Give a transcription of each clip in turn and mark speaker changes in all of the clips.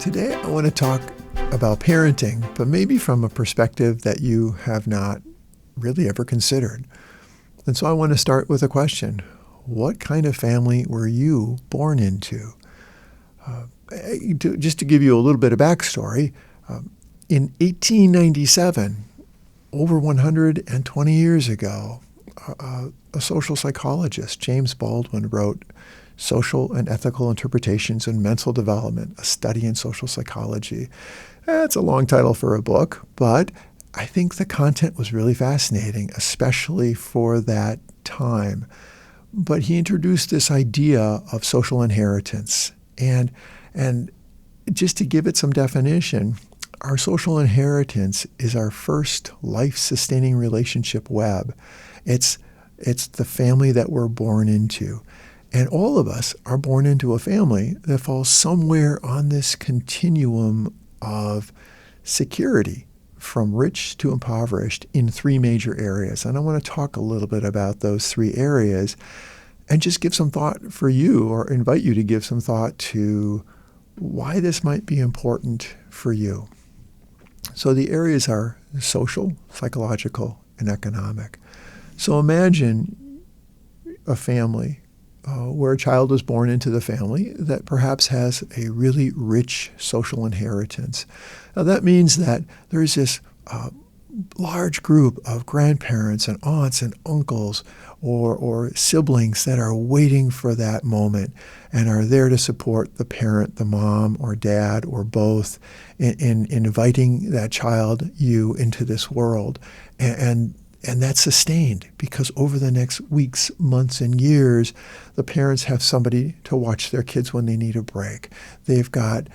Speaker 1: Today, I want to talk about parenting, but maybe from a perspective that you have not really ever considered. And so I want to start with a question. What kind of family were you born into? Just to give you a little bit of backstory, in 1897, over 120 years ago, a social psychologist, James Baldwin, wrote Social and Ethical Interpretations in Mental Development, a Study in Social Psychology. It's a long title for a book, but I think the content was really fascinating, especially for that time. But he introduced this idea of social inheritance. And just to give it some definition, our social inheritance is our first life-sustaining relationship web. It's the family that we're born into. And all of us are born into a family that falls somewhere on this continuum of security, from rich to impoverished, in three major areas. And I want to talk a little bit about those three areas and just give some thought for you, or invite you to give some thought to why this might be important for you. So the areas are social, psychological, and economic. So imagine a family where a child is born into the family that perhaps has a really rich social inheritance. Now that means that there's this large group of grandparents and aunts and uncles or siblings that are waiting for that moment and are there to support the parent, the mom or dad or both, in inviting that child, you, into this world. And that's sustained because over the next weeks, months, and years, the parents have somebody to watch their kids when they need a break. They've got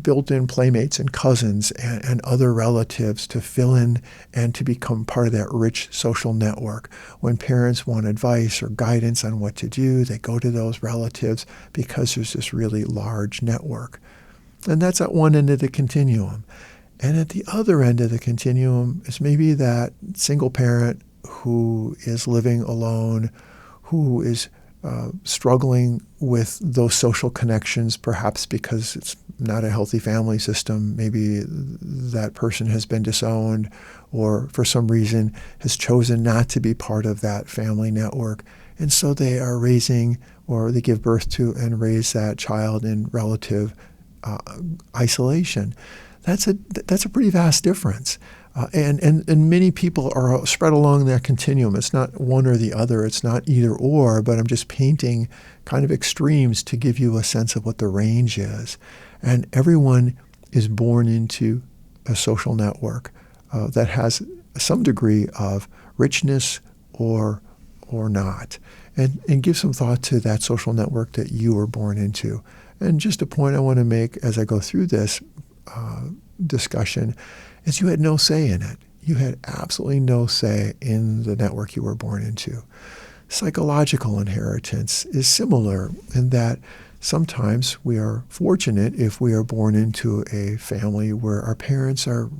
Speaker 1: built-in playmates and cousins and other relatives to fill in and to become part of that rich social network. When parents want advice or guidance on what to do, they go to those relatives because there's this really large network. And that's at one end of the continuum. And at the other end of the continuum is maybe that single parent who is living alone, who is struggling with those social connections, perhaps because it's not a healthy family system. Maybe that person has been disowned or for some reason has chosen not to be part of that family network. And so they are raising, or they give birth to and raise that child in relative isolation. That's a pretty vast difference. And many people are spread along that continuum. It's not one or the other. It's not either or, but I'm just painting kind of extremes to give you a sense of what the range is. And everyone is born into a social network that has some degree of richness or not. And give some thought to that social network that you were born into. And just a point I want to make as I go through this discussion is you had no say in it. You had absolutely no say in the network you were born into. Psychological inheritance is similar in that sometimes we are fortunate if we are born into a family where our parents are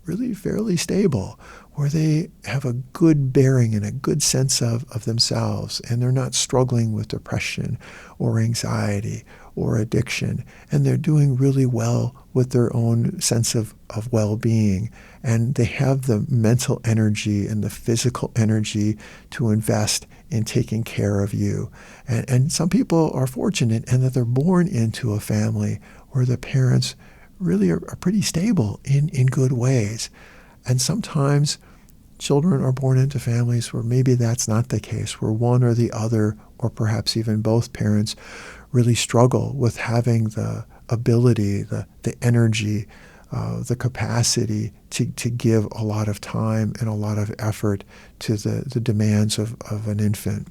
Speaker 1: really fairly stable, where they have a good bearing and a good sense of themselves, and they're not struggling with depression or anxiety or addiction, and they're doing really well with their own sense of well-being, and they have the mental energy and the physical energy to invest in taking care of you. And some people are fortunate in that they're born into a family where the parents really are pretty stable in good ways. And sometimes children are born into families where maybe that's not the case, where one or the other, or perhaps even both parents, really struggle with having the ability, the energy, the capacity to give a lot of time and a lot of effort to the demands of an infant.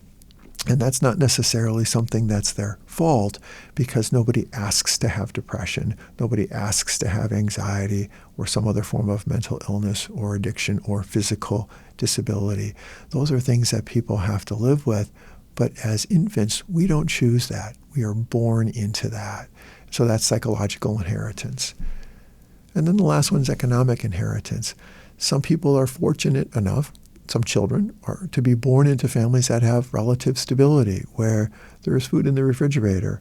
Speaker 1: And that's not necessarily something that's their fault, because nobody asks to have depression, nobody asks to have anxiety or some other form of mental illness or addiction or physical disability. Those are things that people have to live with. But as infants, we don't choose that. We are born into that. So that's psychological inheritance. And then the last one is economic inheritance. Some people are fortunate enough, some children, are to be born into families that have relative stability, where there is food in the refrigerator.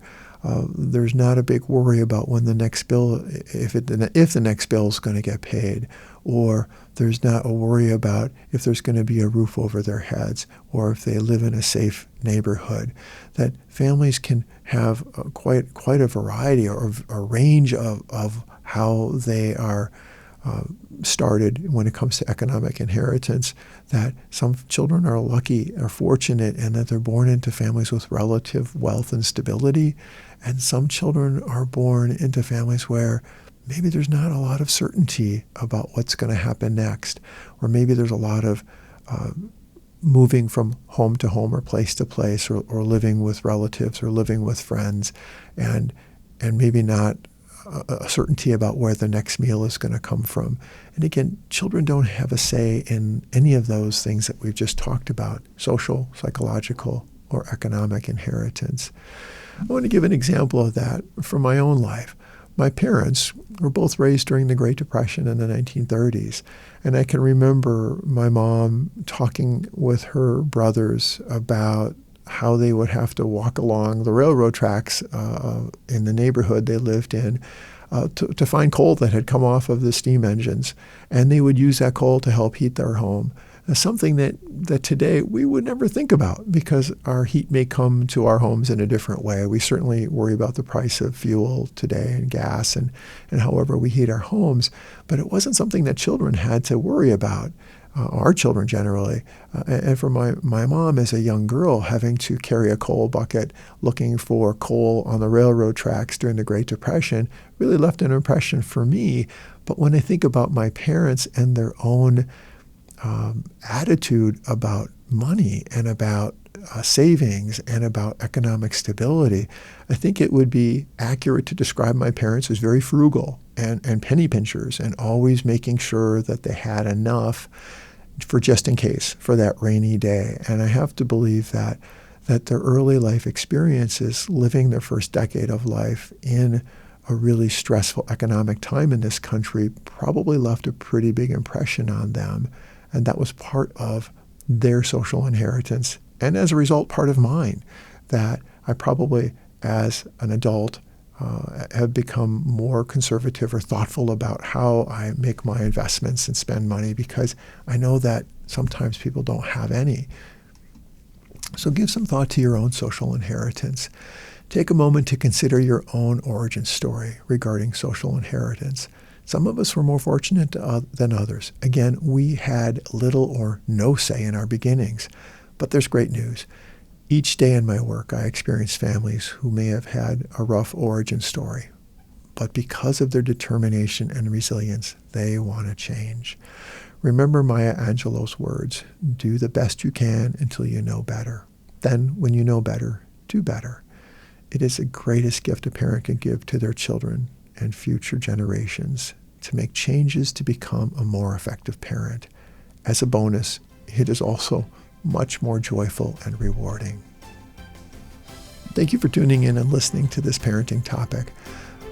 Speaker 1: There's not a big worry about when the next bill, if the next bill is going to get paid, or there's not a worry about if there's going to be a roof over their heads, or if they live in a safe neighborhood. That families can have quite a variety or a range of how they are started when it comes to economic inheritance, that some children are lucky or fortunate in that they're born into families with relative wealth and stability, and some children are born into families where maybe there's not a lot of certainty about what's going to happen next, or maybe there's a lot of moving from home to home or place to place, or living with relatives or living with friends, and maybe not a certainty about where the next meal is going to come from. And again, children don't have a say in any of those things that we've just talked about: social, psychological, or economic inheritance. I want to give an example of that from my own life. My parents were both raised during the Great Depression in the 1930s, and I can remember my mom talking with her brothers about how they would have to walk along the railroad tracks in the neighborhood they lived in to find coal that had come off of the steam engines. And they would use that coal to help heat their home. Something that today we would never think about, because our heat may come to our homes in a different way. We certainly worry about the price of fuel today and gas and however we heat our homes, but it wasn't something that children had to worry about. Our children generally. And for my mom as a young girl, having to carry a coal bucket looking for coal on the railroad tracks during the Great Depression really left an impression for me. But when I think about my parents and their own attitude about money and about savings and about economic stability, I think it would be accurate to describe my parents as very frugal and penny pinchers, and always making sure that they had enough for just in case, for that rainy day. And I have to believe that their early life experiences, living their first decade of life in a really stressful economic time in this country, probably left a pretty big impression on them. And that was part of their social inheritance, and as a result, part of mine, that I probably, as an adult, have become more conservative or thoughtful about how I make my investments and spend money, because I know that sometimes people don't have any. So give some thought to your own social inheritance. Take a moment to consider your own origin story regarding social inheritance. Some of us were more fortunate than others. Again, we had little or no say in our beginnings, but there's great news. Each day in my work, I experience families who may have had a rough origin story, but because of their determination and resilience, they want to change. Remember Maya Angelou's words: do the best you can until you know better. Then, when you know better, do better. It is the greatest gift a parent can give to their children and future generations, to make changes to become a more effective parent. As a bonus, it is also much more joyful and rewarding. Thank you for tuning in and listening to this parenting topic.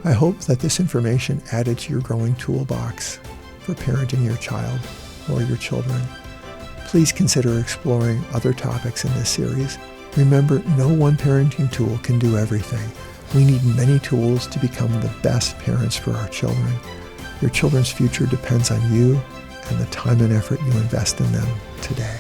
Speaker 1: I hope that this information added to your growing toolbox for parenting your child or your children. Please consider exploring other topics in this series. Remember, no one parenting tool can do everything. We need many tools to become the best parents for our children. Your children's future depends on you and the time and effort you invest in them today.